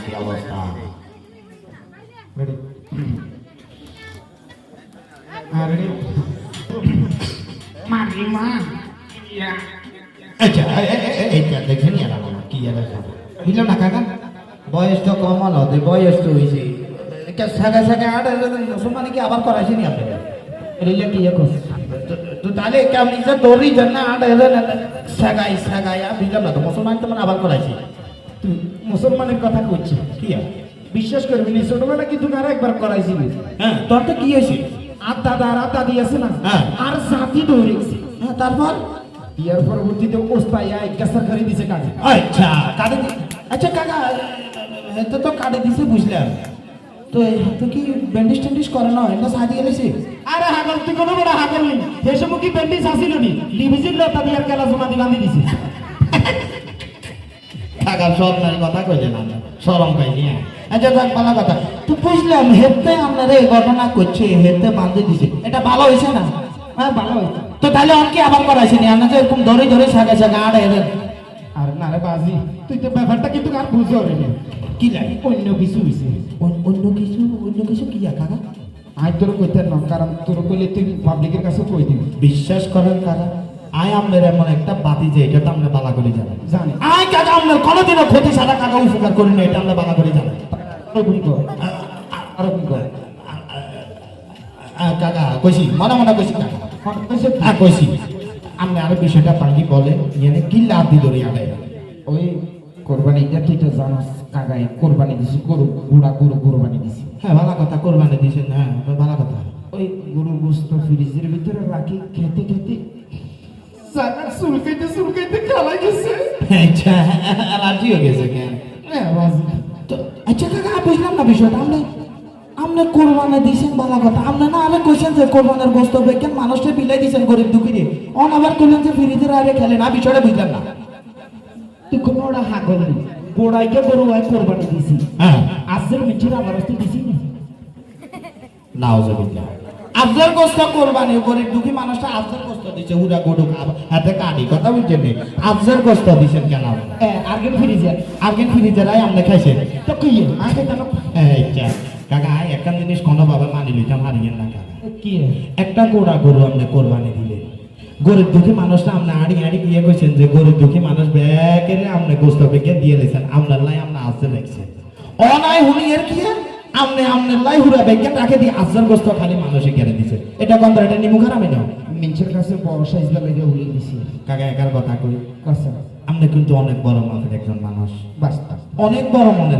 কি অবস্থা? আচ্ছা এইটা দেখেন কি বুঝলাম না কাকা, বয়স তো কম হলো, বয়স তো হয়েছে সাগা সাগা মুসলমানি কি আবার করাইছে নি আপনারা? এটা কি তো তাহলে কেমন দৌড়ি যান না সাগাই সাগাই বুঝলাম না তো, মুসলমান তো মানে আবার করাইছে। তুই মুসলমানের কথা কইছি, কি বিশ্বাস করবি নি, ছোটবেলা কিন্তু আর একবার করাইছিলি। হ্যাঁ তোর তো কি হয়েছে? আর দাদা আর দাদি আছে না, হ্যাঁ। আর জাতি দৌড়েছে। হ্যাঁ তারপর ইয়ার পরবর্তীতে ওস্তাইয়া গ্যাসার করে দিছে কাজে। আচ্ছা কাটে আচ্ছা কাকা তো তো কাটে দিছে বুঝলাম, তো তো কি ব্যান্ডেজ ট্যান্ডেজ করে না এটা সাদি গেলেছে? আরে হাগল তুই কোনো বড় হাগল নি, সেই সময় কি ব্যান্ডেজ আসিল নি, লিভিজিন লতা দিয়ার কেলা জমা দি বাঁধি দিছে। কাকা সব নারী কথা কইলেন না, শরম পাইনি। আচ্ছা যাক ভালো কথা, তো বুঝলাম হেতে আপনারা এই ঘটনা করছে, হেতে বাঁধে দিছে, এটা ভালো হয়েছে না? হ্যাঁ ভালো হয়েছে। তো তাহলে অনেকে আবার করাইছে নি, আপনার এরকম ধরে ধরে সাগা সাগা আড়ে এলেন। আর না রে বাজি, তুই তো ব্যাপারটা কিন্তু আর বুঝো রে, কি লাগে অন্য কিছু হইছে। অন্য কিছু কি কাকা? আজ তোর কইতে না, কারণ তোর কইলে তুই পাবলিকের কাছে কই দিবি। বিশ্বাস করেন কাকা, আয় আপনার এমন একটা বাতি যে এটা তো আমরা বালা করে জানেন। জানি আয় কাকা আপনার কোনোদিনও ক্ষতি সারা কাকা উপকার করি না, এটা আমরা বালা করে জানেন। কাকা কইছি মনে মনে কইছি কাকা, কইছি আপনি আরো বিষয়টা পাঙ্গি বলেন, ইয়ে কি লাভ দিল রে আগে? ওই কোরবানি এটা তুই তো জানোস, কাকাই কোরবানি দিছি, গরু বুড়া গরু কোরবানি দিছি। হ্যাঁ ভালো কথা, কোরবানি দিয়েছেন, হ্যাঁ ভালো কথা। ওই গরু গোস্ত ফ্রিজের ভিতরে রাখি, খেতে খেতে চুলকাইতে খাওয়া গেছে। আচ্ছা রাজি হয়ে গেছে কেন? তো আচ্ছা কাকা বুঝলাম না বিষয়টা, আপনি কোরবানি দিয়েছেন ভালো কথা, আপনি না আরে কইছেন যে কোরবানের গোস্ত বেকেন মানুষকে বিলাই দিয়েছেন গরিব দুঃখী, অন আবার কইলেন যে ফ্রিজের আরে খেলেন, না বিষয়টা বুঝলাম না। তুই কোনো ওটা হাগল নি, বোড়াইকে গরু আয় কোরবানি দিছি। হ্যাঁ আজের মিছির আমার হস্তে দিছি না। নাউজুবিল্লাহ, আফজাল গোস্ত কোরবানি গরিব দুঃখী মানুষটা আফজাল গোস্ত দিছে, হুড়া গরু হাতে কাটি কথা বুঝছেন নি, আফজাল গোস্ত দিছেন কেন? আর্গেন ফ্রিজে, আর্গেন ফ্রিজের আয় আপনি খাইছেন তো কি আগে কেন আচ্ছা কাকা একটা জিনিস কোনো ভাবে মানি লইতাম হারিয়েন না কাকা, কি একটা গোড়া গরু আপনি কোরবানি দিলেন, গরিব দুঃখী মানুষটা আপনি আড়ি আড়ি গিয়ে কইছেন যে গরিব দুঃখী মানুষ ব্যাকেরে আপনি গোস্ত বেকে দিয়ে দিয়েছেন, আপনার লাই আপনি আসতে দেখছেন অনায় হুনি এর কি আপনার লাই হুড়া বেকে রাখে দিয়ে আসার গোস্ত খালি মানুষে কেড়ে দিছে, এটা কোন এটা নিমু খারাপই না? মিনছের কাছে বড় সাইজ লাগে উলিয়ে দিছি। কাকা একার কথা কই, কাছে আপনি কিন্তু অনেক বড় মাপের একজন মানুষ, বাস্তা অনেক বড় মনের